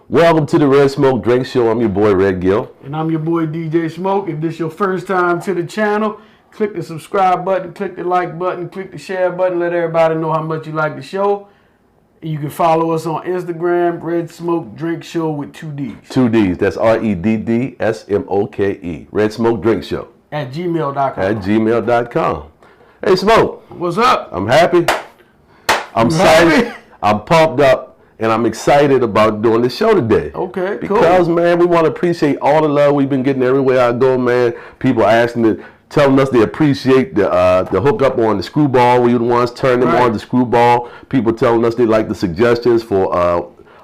Welcome to the Red Smoke Drink Show. I'm your boy Red Gill. And I'm your boy DJ Smoke. If this is your first time to the channel, click the subscribe button, click the like button, click the share button. Let everybody know how much you like the show. You can follow us on Instagram, Red Smoke Drink Show with 2 D's. 2 D's. That's REDDSMOKE. Red Smoke Drink Show. At gmail.com. At gmail.com. Hey, Smoke. What's up? I'm happy. I'm excited. I'm pumped up. And I'm excited about doing this show today. Okay, because, man, we want to appreciate all the love we've been getting everywhere I go, man. People telling us they appreciate the hookup on the screwball. We were the ones turning on the screwball. People telling us they like the suggestions for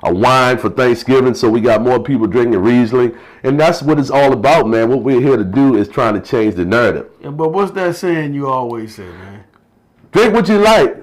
a wine for Thanksgiving, so we got more people drinking Riesling. And that's what it's all about, man. What we're here to do is trying to change the narrative. Yeah, but what's that saying you always say, man? Drink what you like.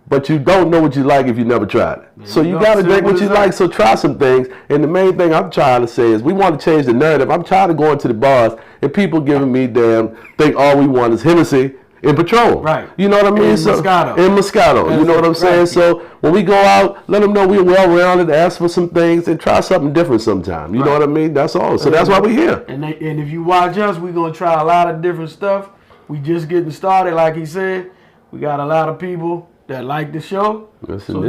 But you don't know what you like if you never tried it. So you got to drink what you like, so try some things. And the main thing I'm trying to say is we want to change the narrative. I'm tired of going to the bars and people giving me think all we want is Hennessy and Patron. Right. You know what I mean? And Moscato. And Moscato. You know what I'm saying? So when we go out, let them know we're well-rounded, ask for some things, and try something different sometime. You know what I mean? That's all. So that's why we're here. And if you watch us, we're going to try a lot of different stuff. We just getting started, like he said. We got a lot of people that like the show. Yes, so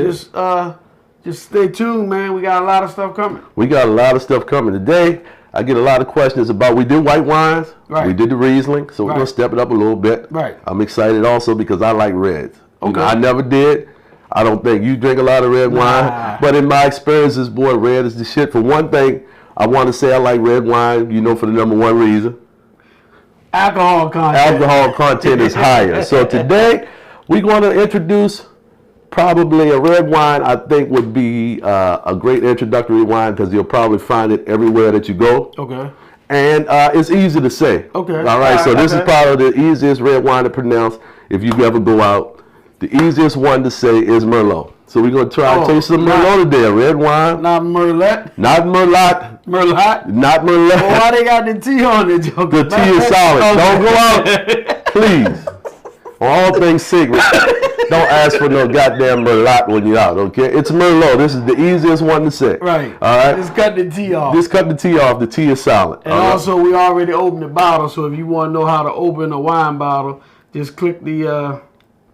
just stay tuned, man. We got a lot of stuff coming. We got a lot of stuff coming today. I get a lot of questions about, we did white wines, we did the Riesling, so we're going to step it up a little bit. Right. I'm excited also because I like reds. Okay. You know, I never did. I don't think you drink a lot of red wine, but in my experiences, boy, red is the shit. For one thing, I want to say I like red wine, you know, for the number one reason. Alcohol content. Alcohol content is higher. So today, we're going to introduce probably a red wine. I think would be a great introductory wine because you'll probably find it everywhere that you go. Okay. And it's easy to say. Okay. All right. So this is probably the easiest red wine to pronounce if you ever go out. The easiest one to say is Merlot. So we're going to try to taste some Merlot today. A red wine. Not Merlot. Not Merlot. Merlot. Not Merlot. Well, why they got the T on it, Joker? The T is solid. Don't go out. Please. On all things sacred, don't ask for no goddamn Merlot when you're out, okay? It's Merlot. This is the easiest one to say. Right. All right? Just cut the T off. Just cut the T off. The T is solid. And also, we already opened the bottle, so if you want to know how to open a wine bottle, just click the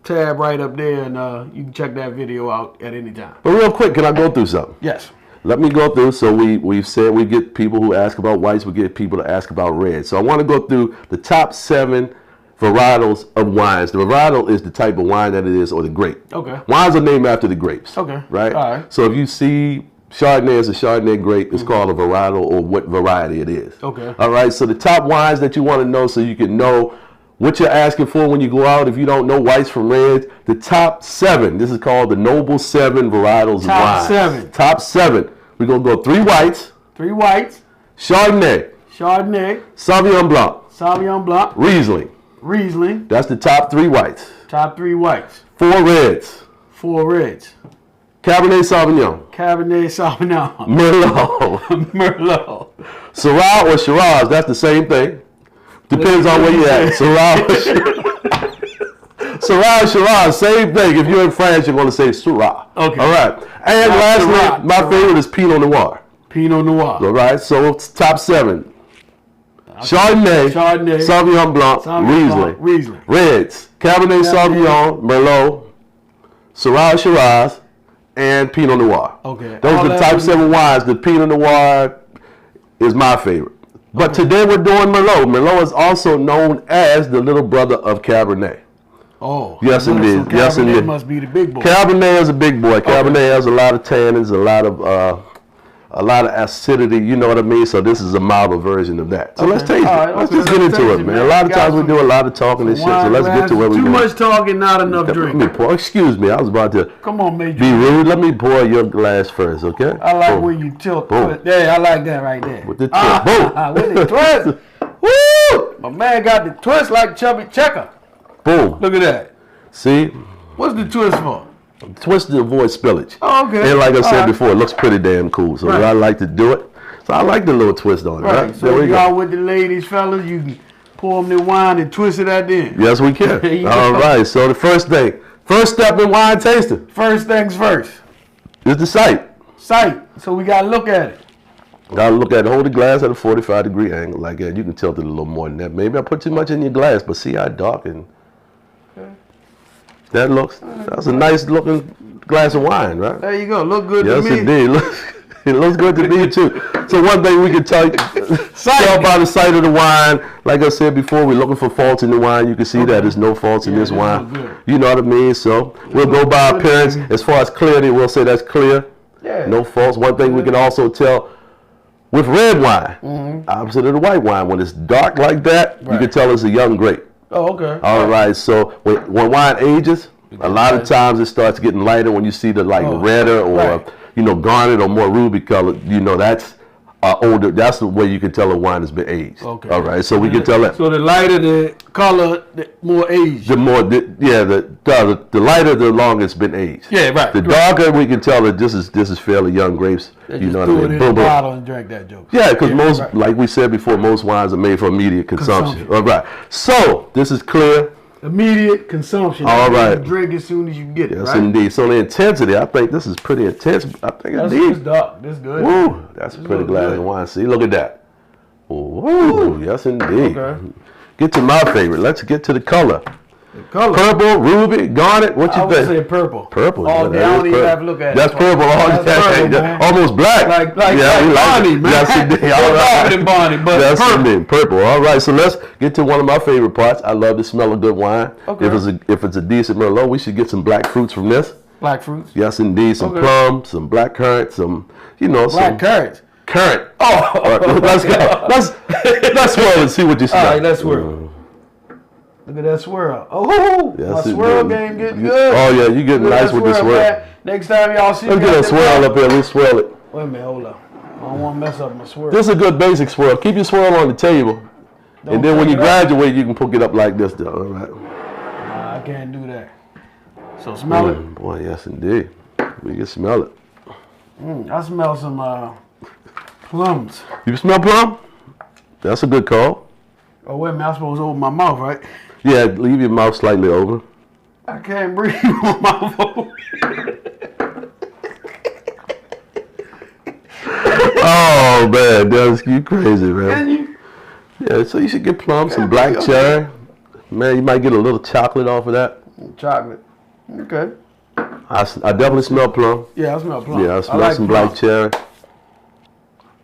tab right up there, and you can check that video out at any time. But real quick, can I go through something? Yes. Let me go through. So we've said we get people who ask about whites, we get people to ask about reds. So I want to go through the top 7 varietals of wines. The varietal is the type of wine that it is, or the grape. Okay. Wines are named after the grapes. Okay. Right? All right. So if you see Chardonnay as a Chardonnay grape, it's called a varietal, or what variety it is. Okay. All right. So the top wines that you want to know so you can know what you're asking for when you go out. If you don't know whites from reds, the top 7. This is called the Noble 7 varietals of wines. Top 7. Top 7. We're going to go 3 whites. 3 whites. Chardonnay. Chardonnay. Sauvignon Blanc. Sauvignon Blanc. Riesling. Riesling. That's the top 3 whites. Top 3 whites. 4 reds. 4 reds. Cabernet Sauvignon. Cabernet Sauvignon. Merlot. Merlot. Syrah or Shiraz, that's the same thing. Depends on where you're at. Syrah or Syrah or Shiraz, same thing. If you're in France, you're going to say Syrah. Okay. All right. And lastly, my favorite is Pinot Noir. Pinot Noir. All right. So it's top 7. Chardonnay, Sauvignon Blanc, Riesling. Reds, Cabernet Sauvignon, Merlot, Syrah Shiraz, and Pinot Noir. Okay. Those are the top 7 wines. The Pinot Noir is my favorite. But today we're doing Merlot. Merlot is also known as the little brother of Cabernet. Oh. Yes, indeed. So yes, indeed. Must be the big boy. Cabernet is a big boy. Cabernet has a lot of tannins, a lot of acidity, you know what I mean? So this is a milder version of that. So let's taste it. Let's just get into it, man. A lot of times we do a lot of talking and shit, so let's get to where we go. Too much talking, not enough drinking. Let me pour. Excuse me, I was about to be rude. Let me pour your glass first, okay? I like when you tilt. Yeah, I like that right there. With the twist. Boom. With the twist. Woo! My man got the twist like Chubby Checker. Boom. Look at that. See? What's the twist for? Twist to avoid spillage. Oh, okay. And like I said before, it looks pretty damn cool. So I like to do it. So I like the little twist on it. Right. So if y'all with the ladies, fellas, you can pour them the wine and twist it at the end. Yes, we can. All right. So the first step in wine tasting. First things first. Is the sight. Sight. So we gotta look at it. Gotta look at hold the glass at a 45-degree angle like that. You can tilt it a little more than that. Maybe I put too much in your glass, but see how dark and that looks. That's a nice looking glass of wine, right? There you go. Look good to Yes, me. indeed. It looks good to me too. So one thing we can tell by the sight of the wine, like I said before, we're looking for faults in the wine. You can see that there's no faults in this wine. You know what I mean? So we'll go by appearance. As far as clarity, we'll say that's clear. Yeah. No faults. One thing we can also tell with red wine, opposite of the white wine, when it's dark like that, you can tell it's a young grape. Oh, okay. All right. So when wine ages, a lot of times it starts getting lighter when you see the redder or garnet or more ruby color. That's older. That's the way you can tell a wine has been aged. Okay. All right. So we can tell that. So the lighter the color, the more aged. The lighter, the longer it's been aged. Yeah, right. The darker, we can tell that this is fairly young grapes. They just threw it in a bottle and drank that joke. Yeah, because like we said before, most wines are made for immediate consumption. All right. So this is clear. Immediate consumption. All right. Drink as soon as you get it. Yes, right? indeed. So the intensity, I think this is pretty intense. I think That's dark. That's good. Woo, that's a pretty glass of wine. See, look at that. Woo, yes, indeed. Okay. Get to my favorite. Let's get to the color. The color. Purple, ruby, garnet. What you I would think? say purple. Purple. Oh, I don't even have to look at it. That's purple. That's Almost black. Like Bonnie, man. Yes, indeed. All right. Bonnie, but that's purple. Indeed. Purple. All right. So let's get to one of my favorite parts. I love to smell a good wine. Okay. If it's a decent Merlot, we should get some black fruits from this. Black fruits. Yes, indeed. Some plum, some black currant, some black currant. Current. Oh, right, let's go. Let's swirl and see what you smell. All right, let's swirl. Look at that swirl. Oh, yes, my swirl game getting good. Oh yeah, you getting nice with the swirl. Man. Next time y'all see me, let's get a swirl up here. We swirl it. Wait a minute, hold up. I don't want to mess up my swirl. This is a good basic swirl. Keep your swirl on the table, and then when you graduate, you can pick it up like this, though. All right. Nah, I can't do that. So smell it. Boy, yes indeed. We can smell it. I smell some plums. You smell plum? That's a good call. Oh wait a minute, I'm supposed to open my mouth, right? Yeah, leave your mouth slightly open. I can't breathe with my mouth open. Oh man, that's you crazy, man. Can you? Yeah, so you should get plum, some black cherry. Man, you might get a little chocolate off of that. Chocolate. Okay. I definitely smell plum. Yeah, I smell plum. Yeah, I smell some black cherry.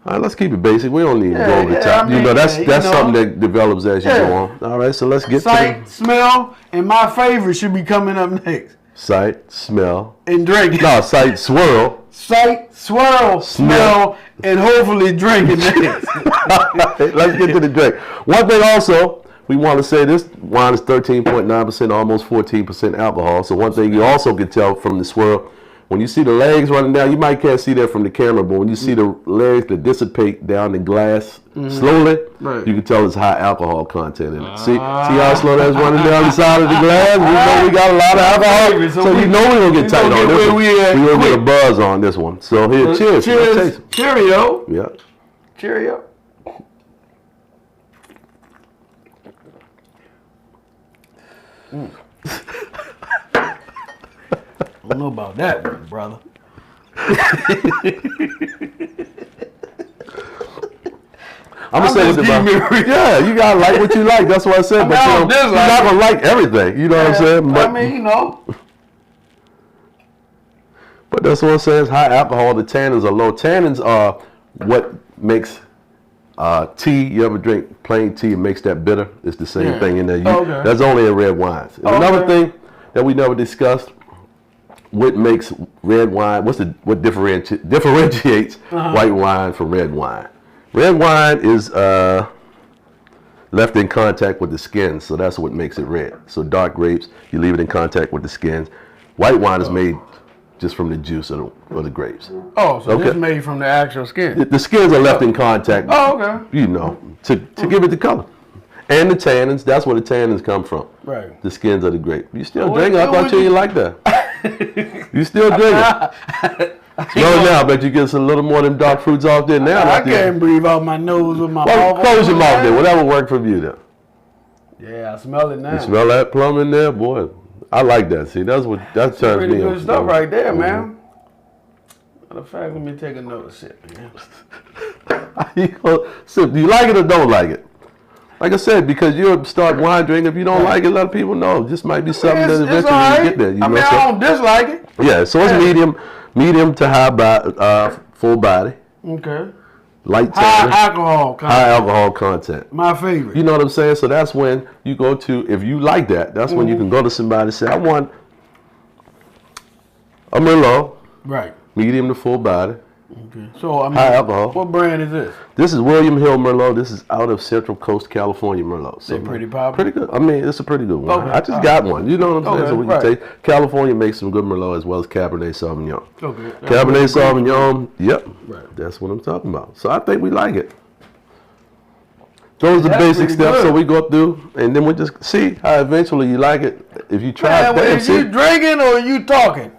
All right, let's keep it basic. We don't need to go over the top. I mean, that's something that develops as you go on. All right, so let's get sight, smell, and my favorite should be coming up next. Sight, smell, and drink. No, sight, swirl. Sight, swirl, smell, and hopefully drink it next. Let's get to the drink. One thing also, we want to say this wine is 13.9%, almost 14% alcohol. So one thing you also can tell from the swirl, when you see the legs running down, you might can't see that from the camera, but when you see the legs that dissipate down the glass slowly, you can tell it's high alcohol content in it. See how slow that's running down the side of the glass? We know we got a lot of alcohol, so you know we're going to get tight on this one. We're going to get a buzz on this one. So here, cheers. Cheers. Cheerio. Yeah. Cheerio. I don't know about that one, brother. I'm gonna say yeah, you gotta like what you like. That's what I said. But you're not gonna like everything. You know what I'm saying? But, I mean, But that's what I'm saying. It's high alcohol. The tannins are low. Tannins are what makes tea. You ever drink plain tea? It makes that bitter. It's the same thing in there. That's only in red wines. Another thing that we never discussed. What makes red wine? What differentiates white wine from red wine? Red wine is left in contact with the skins, so that's what makes it red. So dark grapes, you leave it in contact with the skins. White wine is made just from the juice of the grapes. Oh, so it's made from the actual skin. The skins are left in contact. Oh, okay. You know, to give it the color. And the tannins, that's where the tannins come from. Right. The skins of the grape. You still drinking? I thought you like that. You still drinking? Slow down, but you get a little more of them dark fruits off there now. I can't breathe out my nose with my mouth. Close your mouth there. Whatever worked for you there. Yeah, I smell it now. You smell that plum in there, boy. I like that. See, that turns me on. Good stuff right there, man. Matter of fact, let me take another sip, man. So, do you like it or don't like it? Like I said, because you'll start wine drinking. If you don't like it, let people know. This might be something that eventually right. you get there. You I know mean, I don't dislike it. Yeah, so it's medium to high full body, Okay. light High tannin, alcohol content. high alcohol content. My favorite. You know what I'm saying? So that's when you go to, if you like that, that's when you can go to somebody and say, I want a Merlot, Right. medium to full body, Okay. So, I mean, high alcohol. what brand is this? This is William Hill Merlot. This is out of Central Coast, California Merlot. So They're pretty popular. pretty good. I mean, it's a pretty good one. Okay. I just got one. You know what I'm saying? Okay, So we can take, California makes some good Merlot as well as Cabernet Sauvignon. Okay. Cabernet Sauvignon, yep. Right. That's what I'm talking about. So I think we like it. Those are the That's basic pretty steps good. that we go through, and then we just see how eventually you like it. If you try Man, it, damn, is you see. drinking or you talking?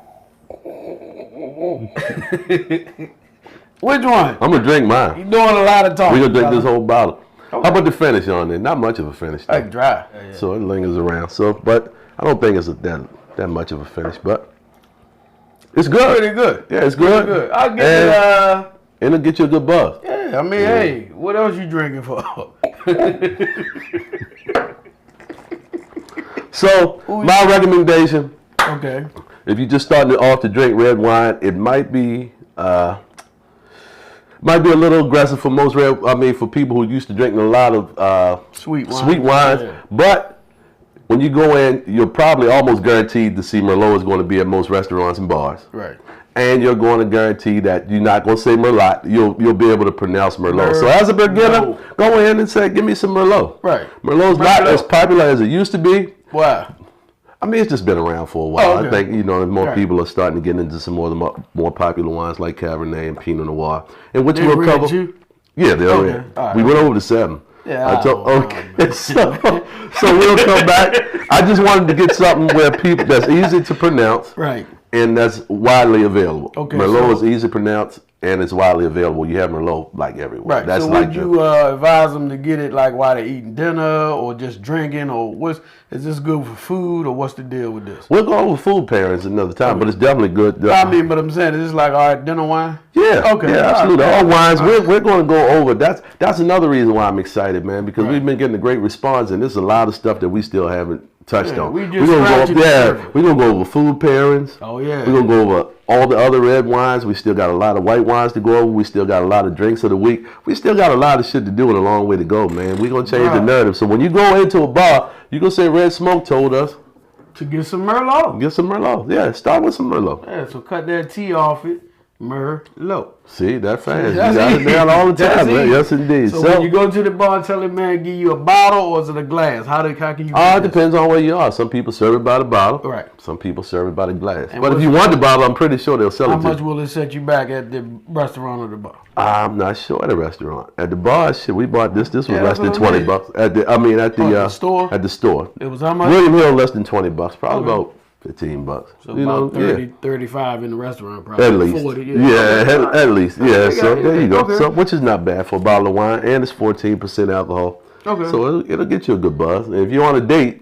Which one? I'm gonna drink mine. You doing a lot of talking. We're gonna drink brother. this whole bottle. Okay. How about the finish on there? Not much of a finish, though. Like dry. So it lingers around. So, but I don't think it's that much of a finish, but it's good. Pretty good. Yeah, it's good. Pretty good. I'll get And it. it'll get you a good buzz. Yeah, I mean, hey, what else you drinking for? So my recommendation, Okay. if you're just starting off to drink red wine, it might be a little aggressive for most for people who used to drinking a lot of Sweet wine. sweet wines. Yeah. But when you go in, you're probably almost guaranteed to see Merlot is going to be at most restaurants and bars. Right. And you're going to guarantee that you're not going to say Merlot. You'll be able to pronounce Merlot. So as a beginner, go in and say, give me some Merlot. Right. Merlot's not as popular as it used to be. Why? I mean, it's just been around for a while. Oh, okay. I think, more Right. people are starting to get into some more of the more popular wines like Cabernet and Pinot Noir. And which They we'll read cover. you? Yeah, they're Okay. in. All right. We went over to 7. Yeah. Okay. So we'll come back. I just wanted to get something where that's easy to pronounce. Right. And that's widely available. Okay, Merlot so- is easy to pronounce and it's widely available. You have Merlot like everywhere. Right. That's so like would you advise them to get it like while they're eating dinner or just drinking or is this good for food or what's the deal with this? we'll go over food pairings another time, but it's definitely good. I mean, but I'm saying, is this like, all right, dinner wine? Yeah, Okay, yeah, all absolutely. right. All wines, we're going to go over. That's another reason why I'm excited, man, because we've been getting a great response, and there's a lot of stuff that we still haven't touched on. we just We're gonna scratching the surface. we're gonna go over food pairings. Oh, yeah. We're gonna go over all the other red wines. We still got a lot of white wines to go over. We still got a lot of drinks of the week. We still got a lot of shit to do and a long way to go, man. We're gonna change the narrative. So when you go into a bar, you gonna say Red Smoke told us To get some Merlot. get some Merlot. Yeah, start with some Merlot. Yeah, so cut that T off it. Merlot. See, that fast. That's You got it easy. down all the That's time, man. easy. Yes, indeed. So when you go to the bar and tell the man, give you a bottle or is it a glass? How can you get it this? depends on where you are. Some people serve it by the bottle. Right. Some people serve it by the glass. And But if what's- you want the bottle, I'm pretty sure they'll sell How it to much you. will it set you back at the restaurant or the bar? I'm not sure at a restaurant. At the bar, shit, we bought this. This was Yeah, less that's than what I 20 mean. bucks. At the store? At the store. It was how much? William Hill, less than 20 bucks. Probably Okay. about 15 bucks. So about 35 in the restaurant, probably. At least. 40, Yeah, at least. Yeah, so got it. there you go. Okay. So, which is not bad for a bottle of wine, and it's 14% alcohol. Okay. So it'll get you a good buzz. And if you're on a date,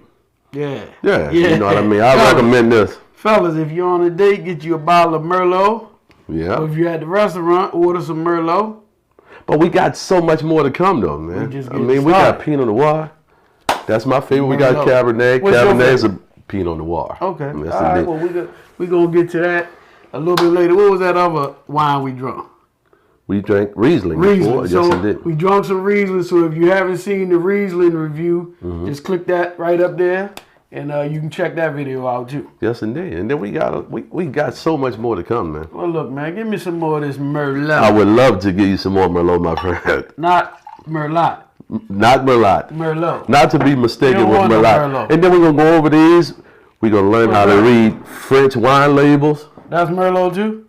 Yeah. you know what I mean. I Fellas, recommend this. Fellas, if you're on a date, get you a bottle of Merlot. Yeah. Or if you're at the restaurant, order some Merlot. But we got so much more to come, though, man. just I getting mean, we got started. Pinot Noir. That's my favorite. We got Merlot. Cabernet. What's your Cabernet is a favorite? Pinot Noir. Okay. Yes, All right. indeed. Well, we gonna get to that a little bit later. What was that other wine we drunk? We drank Riesling before. Riesling. Yes, So indeed. we drunk some Riesling. So if you haven't seen the Riesling review, just click that right up there, and you can check that video out too. Yes, indeed. And then we got so much more to come, man. Well, look, man, give me some more of this Merlot. I would love to give you some more Merlot, my friend. Not Merlot. Not Merlot. Merlot. Not to be mistaken You don't with want no Merlot. Merlot. And then we're going to go over these. We're going to learn how to read French wine labels. That's Merlot too?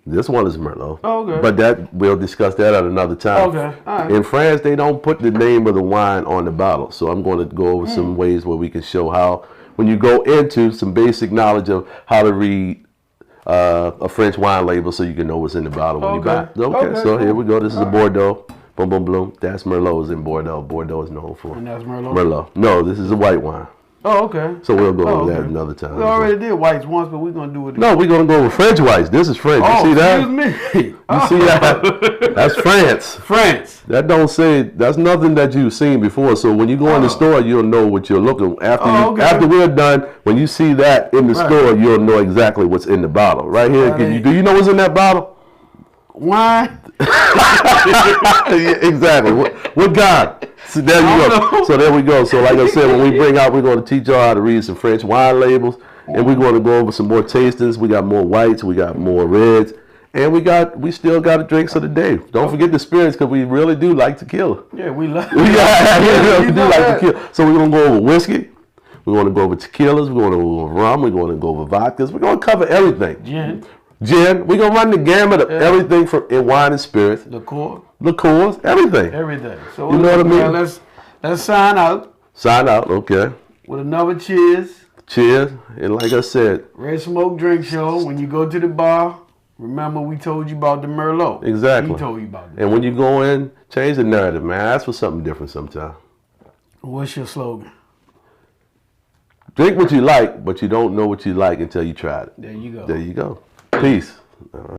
This one is Merlot. Oh, okay. But we'll discuss that at another time. Okay. All right. In France, they don't put the name of the wine on the bottle. So I'm going to go over Hmm. some ways where we can show how, when you go into some basic knowledge of how to read a French wine label so you can know what's in the bottle when you buy it. Okay, Okay, so here cool. we go. This is a Bordeaux. Boom, boom, boom. That's Merlot is in Bordeaux. Bordeaux is known for And that's Merlot? Merlot. No, this is a white wine. Oh, okay. So we'll go Oh, over that okay. another time. We already did whites once, but we're gonna do it again. No, we're gonna go over French whites. This is French. Oh, You see that? excuse me. You see that? That's France. France. That don't say that's nothing that you've seen before. So when you go in the store, you'll know what you're looking after. After we're done, when you see that in the store, you'll know exactly what's in the bottle. Right here, do you know what's in that bottle? Wine. Yeah, exactly. What God? So there you go. So there we go. So like I said, when we bring out, we're going to teach y'all how to read some French wine labels, and we're going to go over some more tastings. We got more whites, we got more reds, and we still got the drinks of the day. Don't forget the spirits, because we really do like tequila. Yeah, we love. We really do like tequila. So we're going to go over whiskey. We're going to go over tequilas. We're going to go over rum. We're going to go over vodkas. We're going to cover everything. Gin. We're going to run the gamut of everything in wine and spirits. Liqueurs, everything. Everything. So you know what I mean? Let's sign out. Sign out, okay. With another cheers. Cheers. And like I said, Red Smoke Drink Show. When you go to the bar, remember we told you about the Merlot. Exactly. We told you about it. And when you go in, change the narrative, man. Ask for something different sometime. What's your slogan? Drink what you like, but you don't know what you like until you tried it. There you go. There you go. Peace.